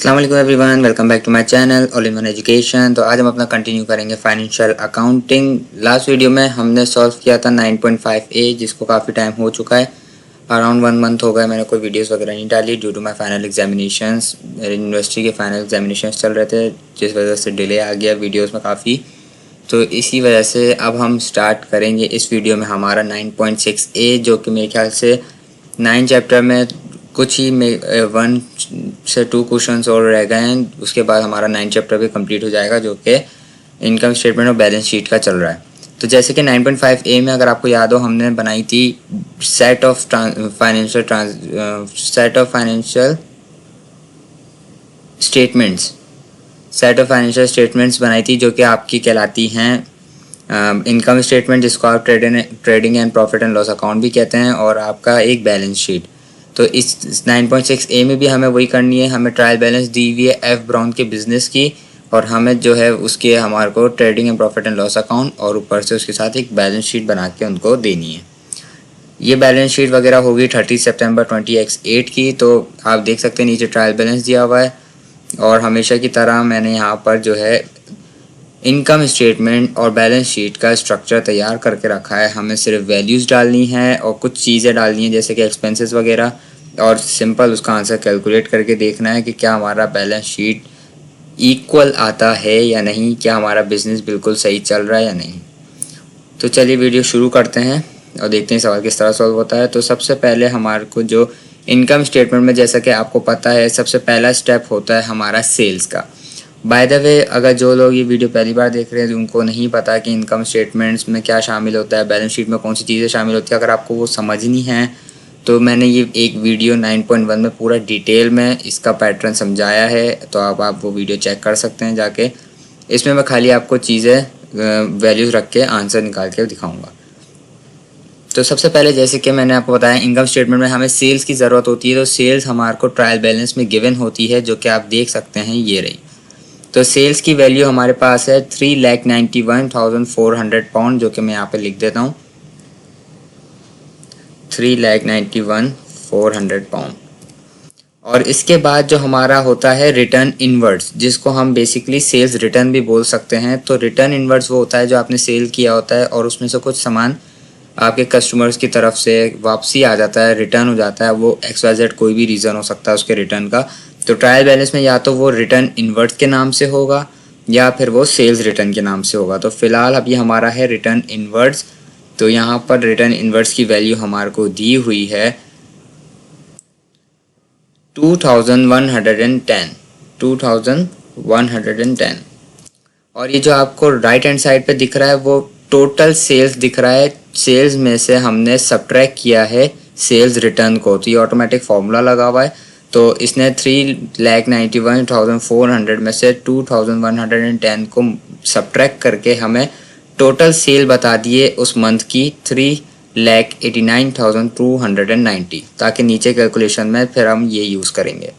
अस्सलाम वालेकुम everyone, welcome back to my channel all in one education. तो आज हम अपना कंटिन्यू करेंगे फाइनेंशियल अकाउंटिंग। लास्ट वीडियो में हमने सॉल्व किया था 9.5A, जिसको काफ़ी टाइम हो चुका है, अराउंड 1 मंथ हो गया। मैंने कोई वीडियोस वगैरह नहीं डाली due to my final examinations. मेरे यूनिवर्सिटी के फाइनल एग्जामिनेशंस चल रहे थे, जिस वजह से डिले आ गया वीडियोज़ में काफ़ी। तो इसी वजह से अब हम स्टार्ट करेंगे इस वीडियो में हमारा 9.6A, जो कि मेरे ख्याल से 9 चैप्टर में कुछ ही 1 से 2 क्वेश्चंस और रह गए हैं। उसके बाद हमारा 9 चैप्टर भी कंप्लीट हो जाएगा, जो कि इनकम स्टेटमेंट और बैलेंस शीट का चल रहा है। तो जैसे कि 9.5A में अगर आपको याद हो, हमने बनाई थी सेट ऑफ फाइनेंशियल स्टेटमेंट्स बनाई थी, जो कि आपकी कहलाती हैं इनकम स्टेटमेंट, जिसको आप trading and profit and loss account भी कहते हैं, और आपका एक बैलेंस शीट। तो इस 9.6A में भी हमें वही करनी है। हमें ट्रायल बैलेंस दी हुई है एफ ब्राउन के बिज़नेस की, और हमें जो है उसके हमारे को trading and profit and loss account और ऊपर से उसके साथ एक बैलेंस शीट बना के उनको देनी है। ये बैलेंस शीट वगैरह होगी 30 सितंबर 2008 की। तो आप देख सकते हैं नीचे ट्रायल बैलेंस दिया हुआ है, और हमेशा की तरह मैंने यहाँ पर जो है इनकम स्टेटमेंट और बैलेंस शीट का स्ट्रक्चर तैयार करके रखा है। हमें सिर्फ वैल्यूज़ डालनी है और कुछ चीज़ें डालनी है, जैसे कि एक्सपेंसेस वगैरह, और सिंपल उसका आंसर कैलकुलेट करके देखना है कि क्या हमारा बैलेंस शीट इक्वल आता है या नहीं, क्या हमारा बिज़नेस बिल्कुल सही चल रहा है या नहीं। तो चलिए वीडियो शुरू करते हैं और देखते हैं सवाल किस तरह सॉल्व होता है। तो सबसे पहले हमारे को जो इनकम स्टेटमेंट में, जैसा कि आपको पता है, सबसे पहला स्टेप होता है हमारा सेल्स का। बाय द वे, अगर जो लोग ये वीडियो पहली बार देख रहे हैं, उनको नहीं पता कि इनकम स्टेटमेंट्स में क्या शामिल होता है, बैलेंस शीट में कौन सी चीज़ें शामिल होती है, अगर आपको वो समझनी है तो मैंने ये एक वीडियो 9.1 में पूरा डिटेल में इसका पैटर्न समझाया है। तो आप वो वीडियो चेक कर सकते हैं जाके। इसमें मैं खाली आपको चीज़ें वैल्यूज़ रख के आंसर निकाल के दिखाऊँगा। तो सबसे पहले, जैसे कि मैंने आपको बताया, इनकम स्टेटमेंट में हमें सेल्स की ज़रूरत होती है। तो सेल्स हमारे को ट्रायल बैलेंस में गिवन होती है, जो कि आप देख सकते हैं, ये रही। तो सेल्स की वैल्यू हमारे पास है 3,91,400 पाउंड, जो कि मैं यहाँ पे लिख देता हूँ 3,91,400 पाउंड। और इसके बाद जो हमारा होता है रिटर्न इनवर्ड्स, जिसको हम बेसिकली सेल्स रिटर्न भी बोल सकते हैं। तो रिटर्न इनवर्ड्स वो होता है जो आपने सेल किया होता है और उसमें से कुछ सामान आपके कस्टमर्स की तरफ से वापसी आ जाता है, रिटर्न हो जाता है। वो XYZ कोई भी रीज़न हो सकता है उसके रिटर्न का। तो ट्रायल बैलेंस में या तो वो रिटर्न इनवर्ड्स के नाम से होगा या फिर वो सेल्स रिटर्न के नाम से होगा। तो फिलहाल अभी हमारा है रिटर्न इनवर्ड्स। तो यहाँ पर रिटर्न इनवर्ड्स की वैल्यू हमारे को दी हुई है 2110। और ये जो आपको राइट हैंड साइड पे दिख रहा है वो टोटल सेल्स दिख रहा है। सेल्स में से हमने सब्ट्रैक्ट किया है सेल्स रिटर्न को। तो ये ऑटोमेटिक फॉर्मूला लगा हुआ है। तो इसने 3,91,400 में से 2110 को सब्ट्रैक्ट करके हमें टोटल सेल बता दिए उस मंथ की 3,89,290, ताकि नीचे कैलकुलेशन में फिर हम ये यूज़ करेंगे।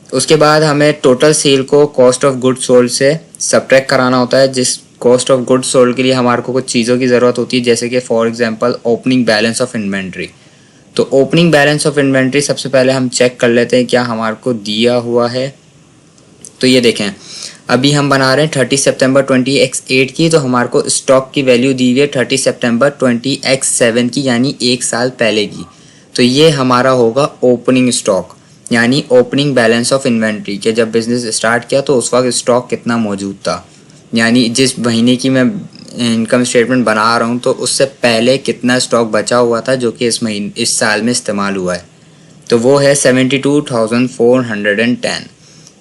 उसके बाद हमें टोटल सेल को कॉस्ट ऑफ गुड्स सोल्ड से सब्ट्रैक्ट कराना होता है, जिस कॉस्ट ऑफ गुड्स सोल्ड के लिए हमारे को कुछ चीज़ों की ज़रूरत होती है, जैसे कि for example opening balance of inventory. तो ओपनिंग बैलेंस ऑफ इन्वेंट्री सबसे पहले हम चेक कर लेते हैं क्या हमारे को दिया हुआ है। तो ये देखें, अभी हम बना रहे हैं 30 सितंबर 20x8 की। तो हमारे को स्टॉक की वैल्यू दी हुई है 30 सितंबर 20x7 की, यानी 1 साल पहले की। तो ये हमारा होगा ओपनिंग स्टॉक, यानी ओपनिंग बैलेंस ऑफ इन्वेंट्री के जब बिज़नेस स्टार्ट किया तो उस वक्त स्टॉक कितना मौजूद था, यानी जिस महीने की मैं इनकम स्टेटमेंट बना रहा हूँ तो उससे पहले कितना स्टॉक बचा हुआ था जो कि इस साल में इस्तेमाल हुआ है। तो वो है 72,410।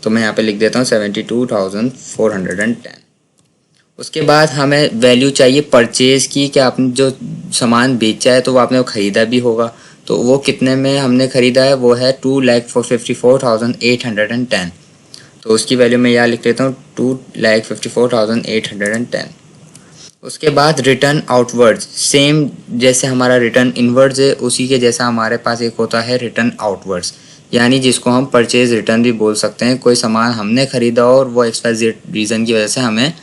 तो मैं यहाँ पे लिख देता हूँ 72,410। उसके बाद हमें वैल्यू चाहिए परचेज़ की, कि आपने जो सामान बेचा है तो वो आपने ख़रीदा भी होगा। तो वो कितने में हमने ख़रीदा है, वो है 2,54,810। तो उसकी वैल्यू मैं यहाँ लिख लेता हूँ 2,54,810। उसके बाद रिटर्न आउटवर्ड्स, सेम जैसे हमारा रिटर्न इनवर्ड्स है उसी के जैसा हमारे पास एक होता है रिटर्न आउटवर्ड्स, यानी जिसको हम परचेज रिटर्न भी बोल सकते हैं। कोई सामान हमने ख़रीदा और वो XYZ रीज़न की वजह से हमें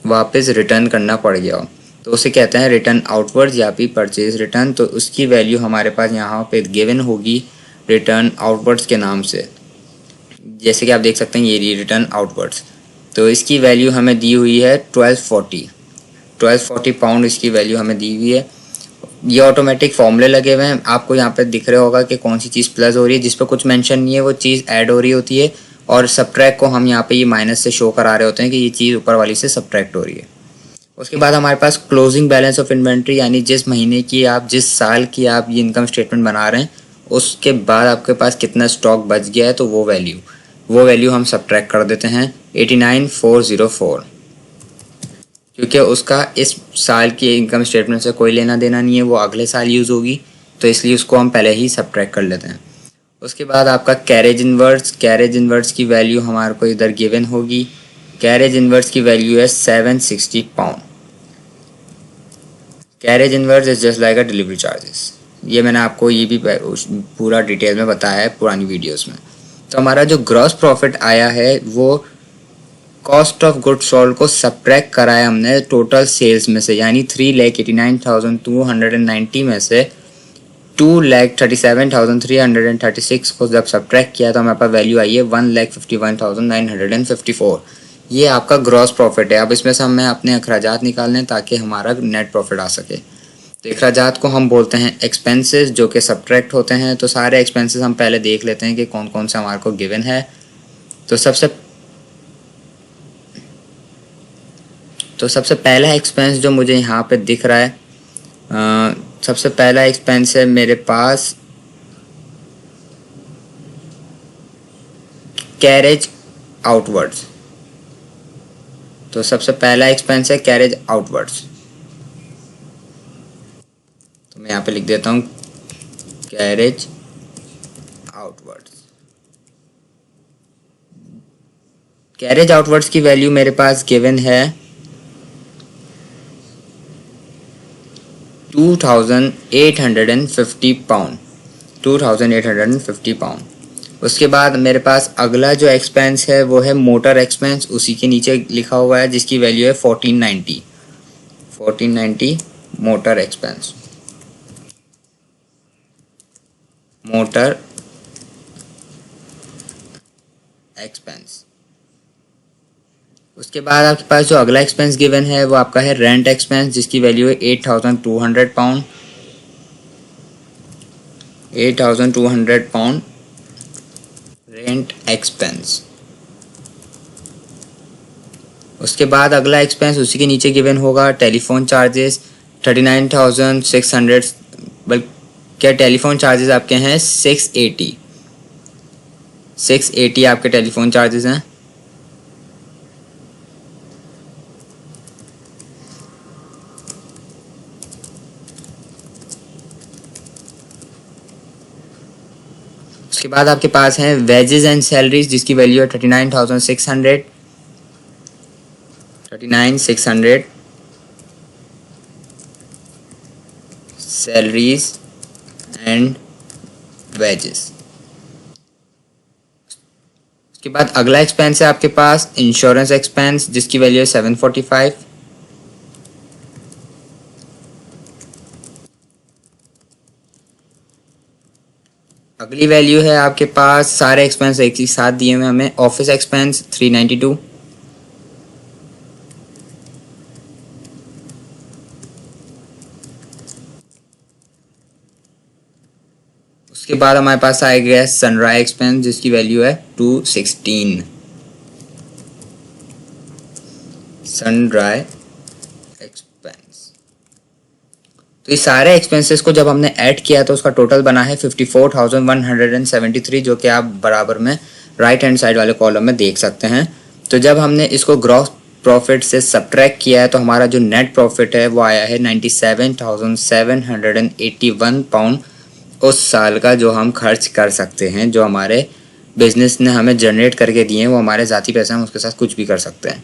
वापस रिटर्न करना पड़ गया हो, तो उसे कहते हैं रिटर्न आउटवर्ड्स या फिर परचेज रिटर्न। तो उसकी वैल्यू हमारे पास यहाँ पे गिवन होगी रिटर्न आउटवर्ड्स के नाम से। जैसे कि आप देख सकते हैं ये रिटर्न आउटवर्ड्स। तो इसकी वैल्यू हमें दी हुई है 1240 पाउंड इसकी वैल्यू हमें दी हुई है। ये ऑटोमेटिक फॉर्मूले लगे हुए हैं, आपको यहाँ पे दिख रहा होगा कि कौन सी चीज़ प्लस हो रही है, जिस पर कुछ मेंशन नहीं है वो चीज़ ऐड हो रही होती है, और सब्ट्रैक्ट को हम यहाँ पे ये माइनस से शो करा रहे होते हैं कि ये चीज़ ऊपर वाली से सब्ट्रैक्ट हो रही है। उसके बाद हमारे पास क्लोजिंग बैलेंस ऑफ इन्वेंट्री, यानी जिस महीने की आप, जिस साल की आप ये इनकम स्टेटमेंट बना रहे हैं उसके बाद आपके पास कितना स्टॉक बच गया है, तो वो वैल्यू हम सब्ट्रैक्ट कर देते हैं 89,404, क्योंकि उसका इस साल की इनकम स्टेटमेंट से कोई लेना देना नहीं है, वो अगले साल यूज़ होगी, तो इसलिए उसको हम पहले ही सब्ट्रैक्ट कर लेते हैं। उसके बाद आपका कैरेज इनवर्स की वैल्यू हमारे को इधर गिवन होगी। कैरेज इनवर्स की वैल्यू है 760 pound. Carriage inverse is just like a delivery charges. ये मैंने आपको ये भी पूरा डिटेल में बताया है पुरानी वीडियोस में। तो हमारा जो ग्रॉस प्रॉफिट आया है वो कॉस्ट ऑफ गुड्स सोल्ड को सब्ट्रैक्ट कराया हमने टोटल सेल्स में से, यानी 3,89,290 में से 2,37,336 को जब सब्ट्रैक्ट किया तो हमारे पास वैल्यू आई है 1,51,954। ये आपका ग्रॉस प्रॉफिट है। अब इसमें से हमें अपने अखराजात निकालने हैं ताकि हमारा नेट प्रॉफिट आ सके। तो अखराजात को हम बोलते हैं एक्सपेंसेस, जो कि सब्ट्रैक्ट होते हैं। तो सारे एक्सपेंसेस हम पहले देख लेते हैं कि कौन कौन से हमारे को गिवन है। तो सबसे पहला एक्सपेंस जो मुझे यहाँ पे दिख रहा है, सबसे पहला एक्सपेंस है मेरे पास कैरेज आउटवर्ड्स। तो सबसे पहला एक्सपेंस है कैरेज आउटवर्ड्स। तो मैं यहाँ पे लिख देता हूँ कैरेज आउटवर्ड्स। कैरेज आउटवर्ड्स की वैल्यू मेरे पास गिवन है 2,850 पाउंड। 2,850 पाउंड। उसके बाद मेरे पास अगला जो एक्सपेंस है वो है मोटर एक्सपेंस, उसी के नीचे लिखा हुआ है, जिसकी वैल्यू है 1490 मोटर एक्सपेंस। Motor expense. उसके बाद आपके पास जो अगला एक्सपेंस गिवन है वो आपका है रेंट एक्सपेंस, जिसकी वैल्यू है 8,200 पाउंड। 8,200 pound rent expense. उसके बाद अगला एक्सपेंस उसी के नीचे गिवन होगा टेलीफोन चार्जेस 39,600, बल्कि टेलीफोन चार्जेस आपके हैं 680 आपके टेलीफोन चार्जेस हैं। उसके बाद आपके पास हैं वेजेस एंड सैलरीज, जिसकी वैल्यू है 39,600 सैलरीज एंड वेजेस। उसके बाद अगला एक्सपेंस है आपके पास इंश्योरेंस एक्सपेंस, जिसकी वैल्यू है 745। अगली वैल्यू है आपके पास, सारे एक्सपेंस एक ही साथ दिए हुए हमें, ऑफिस एक्सपेंस 392। उसके बाद हमारे पास आ गया सनराइज एक्सपेंस, जिसकी वैल्यू है 216। Sunrise expense. तो इस सारे एक्सपेंसेस को जब हमने ऐड किया तो उसका टोटल बना है 54,173, जो कि आप बराबर में राइट हैंड साइड वाले कॉलम में देख सकते हैं। तो जब हमने इसको ग्रॉस प्रॉफिट से सब्ट्रैक्ट किया है तो हमारा जो नेट प्रॉफिट है वो आया है 97,781 पाउंड, उस साल का जो हम खर्च कर सकते हैं, जो हमारे बिजनेस ने हमें जनरेट करके दिए हैं, वो हमारे ज़ाती पैसे, हम उसके साथ कुछ भी कर सकते हैं।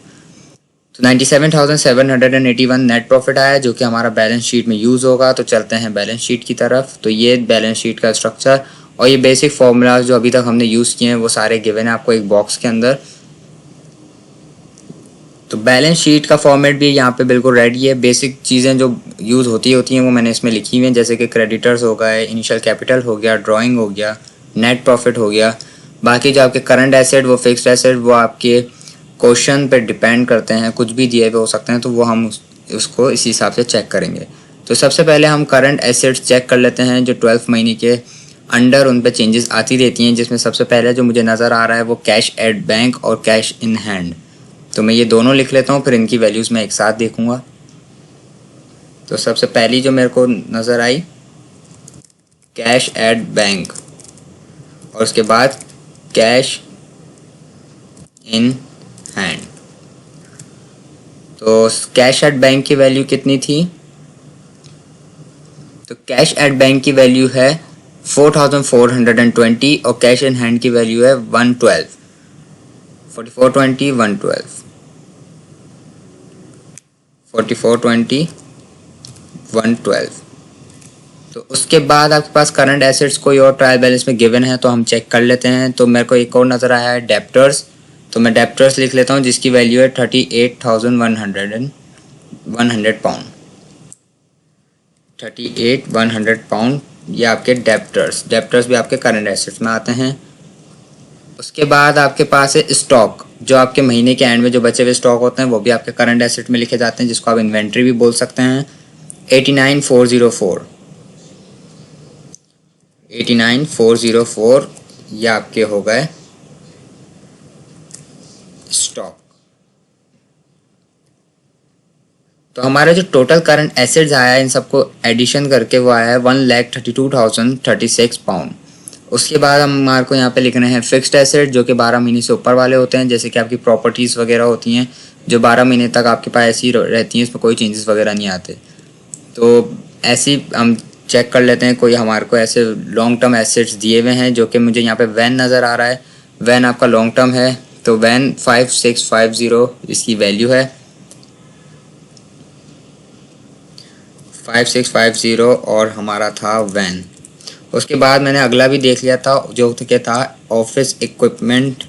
तो 97,781 नेट प्रॉफिट आया, जो कि हमारा बैलेंस शीट में यूज़ होगा। तो चलते हैं बैलेंस शीट की तरफ। तो ये बैलेंस शीट का स्ट्रक्चर और ये बेसिक फॉर्मूलाज जो अभी तक हमने यूज़ किए हैं वो सारे गिवन है आपको एक बॉक्स के अंदर। तो बैलेंस शीट का फॉर्मेट भी यहाँ पे बिल्कुल रेडी है। बेसिक चीज़ें जो यूज़ होती हैं वो मैंने इसमें लिखी हुई हैं, जैसे कि क्रेडिटर्स हो गए, इनिशियल कैपिटल हो गया, ड्राइंग हो गया, नेट प्रॉफिट हो गया, बाकी जो आपके करंट एसेट वो फिक्स्ड एसेट वो आपके क्वेश्चन पे डिपेंड करते हैं, कुछ भी दिए हुए हो सकते हैं, तो वो हम उसको इसी हिसाब से चेक करेंगे। तो सबसे पहले हम करंट एसेट्स चेक कर लेते हैं जो 12 महीने के अंडर उन पे चेंजेस आती रहती हैं, जिसमें सबसे पहले जो मुझे नज़र आ रहा है वो कैश एट बैंक और कैश इन हैंड। तो मैं ये दोनों लिख लेता हूँ, फिर इनकी वैल्यूज़ मैं एक साथ देखूँगा। तो सबसे पहली जो मेरे को नज़र आई कैश एट बैंक और उसके बाद कैश इन हैंड। तो कैश एट बैंक की वैल्यू कितनी थी? तो कैश एट बैंक की वैल्यू है 4420 और कैश इन हैंड की वैल्यू है 112। 4420 112 4420 112। तो उसके बाद आपके पास करंट एसेट्स कोई और ट्रायल बैलेंस में गिवन है तो हम चेक कर लेते हैं। तो मेरे को एक और नज़र आया है डेप्टर्स, तो मैं डेप्टर्स लिख लेता हूँ जिसकी वैल्यू है 38,100 पाउंड। 38,100 पाउंड ये आपके डेप्टर्स भी आपके करंट एसेट्स में आते हैं। उसके बाद आपके पास है स्टॉक, जो आपके महीने के एंड में जो बचे हुए स्टॉक होते हैं वो भी आपके करंट एसेट में लिखे जाते हैं, जिसको आप इन्वेंट्री भी बोल सकते हैं। 89,404 ये आपके हो गए स्टॉक। तो हमारा जो टोटल करंट एसेट्स आया है इन सबको एडिशन करके वो आया है 1,32,036 पाउंड। उसके बाद हमारे को यहाँ पे लिखना है फिक्स्ड एसेट जो कि 12 महीने से ऊपर वाले होते हैं, जैसे कि आपकी प्रॉपर्टीज़ वगैरह होती हैं जो 12 महीने तक आपके पास ऐसी रहती हैं, इसमें कोई चेंजेस वगैरह नहीं आते। तो ऐसी हम चेक कर लेते हैं कोई हमारे को ऐसे लॉन्ग टर्म एसेट्स दिए हुए हैं, जो कि मुझे यहाँ पे वैन नज़र आ रहा है। वैन आपका लॉन्ग टर्म है, तो वैन 5650 इसकी वैल्यू है 5650 और हमारा था वैन। उसके बाद मैंने अगला भी देख लिया था जो कि था ऑफिस इक्विपमेंट।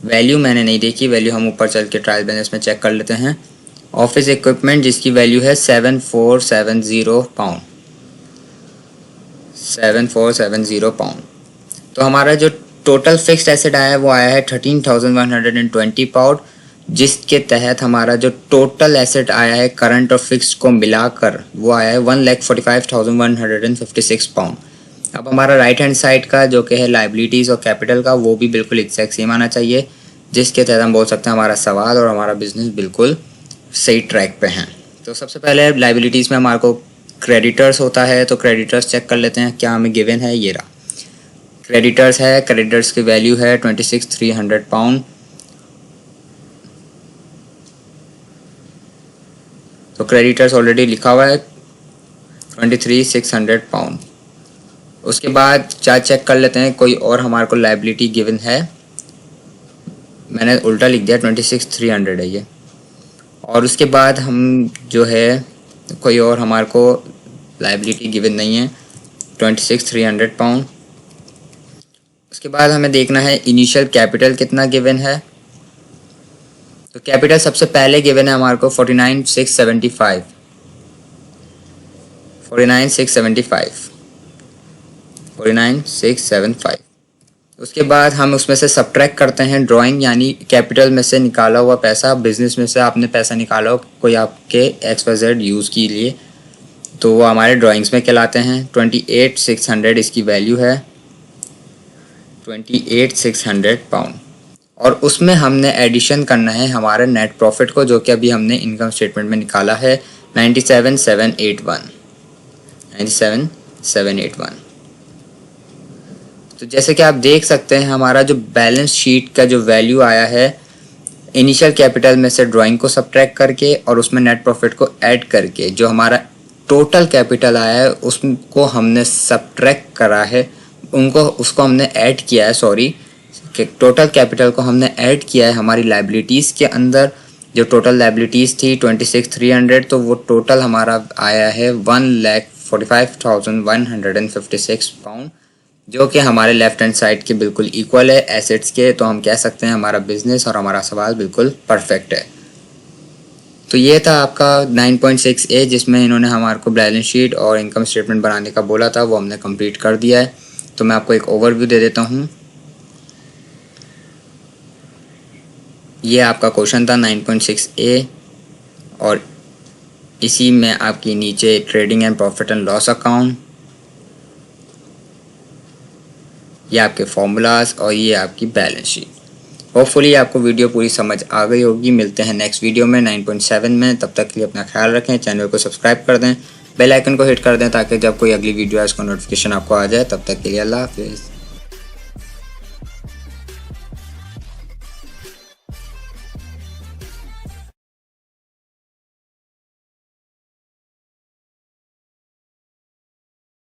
वैल्यू मैंने नहीं देखी, वैल्यू हम ऊपर चल के ट्रायल बैलेंस में चेक कर लेते हैं। ऑफिस इक्विपमेंट जिसकी वैल्यू है 7470 पाउंड। 7470 पाउंड। तो हमारा जो टोटल फिक्स्ड एसेट आया है वो आया है 13,120 पाउंड, जिसके तहत हमारा जो टोटल एसेट आया है करंट और फिक्स्ड को मिलाकर वो आया है 1,45,156 पाउंड। अब हमारा राइट हैंड साइड का जो कि है लाइबिलिटीज़ और कैपिटल का वो भी बिल्कुल एग्जैक्ट सेम आना चाहिए, जिसके तहत हम बोल सकते हैं हमारा सवाल और हमारा बिजनेस बिल्कुल सही ट्रैक पे हैं। तो सबसे पहले लाइबिलिटीज़ में हमारे को क्रेडिटर्स होता है, तो क्रेडिटर्स चेक कर लेते हैं क्या हमें गिवन है। ये रहा क्रेडिटर्स है, क्रेडिटर्स की वैल्यू है 26,300 पाउंड। तो क्रेडिटर्स ऑलरेडी लिखा हुआ है 23,600 पाउंड। उसके बाद चार्ज चेक कर लेते हैं कोई और हमारे को लाइबिलिटी गिवन है। मैंने उल्टा लिख दिया 26,300 है ये। और उसके बाद हम जो है कोई और हमारे को लाइबिलिटी गिवन नहीं है 26,300 पाउंड। उसके बाद हमें देखना है इनिशियल कैपिटल कितना गिवन है। तो कैपिटल सबसे पहले गिवन है हमारे को 49,675। 49,675। उसके बाद हम उसमें से सब्ट्रैक्ट करते हैं ड्राइंग, यानी कैपिटल में से निकाला हुआ पैसा, बिजनेस में से आपने पैसा निकाला हो कोई आपके XYZ यूज़ के लिए, तो वो हमारे ड्राइंग्स में कहलाते हैं। 28,600 इसकी वैल्यू है 28,600 पाउंड। और उसमें हमने एडिशन करना है हमारे नेट प्रॉफिट को, जो कि अभी हमने इनकम स्टेटमेंट में निकाला है 97,781। 97,781। तो जैसे कि आप देख सकते हैं हमारा जो बैलेंस शीट का जो वैल्यू आया है इनिशियल कैपिटल में से ड्राइंग को सब्ट्रैक्ट करके और उसमें नेट प्रॉफिट को ऐड करके, जो हमारा टोटल कैपिटल आया है उसको हमने सब्ट्रैक्ट करा है, उसको हमने ऐड किया है, सॉरी, टोटल कैपिटल को हमने ऐड किया है हमारी लाइबिलिटीज़ के अंदर। जो टोटल लाइबिलिटीज़ थी 26,300, तो वो टोटल हमारा आया है 1,45,156 पाउंड, जो कि हमारे लेफ्ट हैंड साइड के बिल्कुल इक्वल है एसेट्स के। तो हम कह सकते हैं हमारा बिजनेस और हमारा सवाल बिल्कुल परफेक्ट है। तो ये था आपका 9.6A, जिसमें इन्होंने हमारे को बैलेंस शीट और इनकम स्टेटमेंट बनाने का बोला था, वो हमने कंप्लीट कर दिया है। तो मैं आपको एक ओवरव्यू दे देता हूँ। ये आपका क्वेश्चन था 9.6A और इसी में आपकी नीचे trading and profit and loss account, ये आपके फॉर्मूलाज और ये आपकी बैलेंस शीट। होपफुली आपको वीडियो पूरी समझ आ गई होगी। मिलते हैं नेक्स्ट वीडियो में 9.7 में। तब तक के लिए अपना ख्याल रखें, चैनल को सब्सक्राइब कर दें, बेल आइकन को हिट कर दें ताकि जब कोई अगली वीडियो है उसका नोटिफिकेशन आपको आ जाए। तब तक के लिए अल्लाह हाफिज़।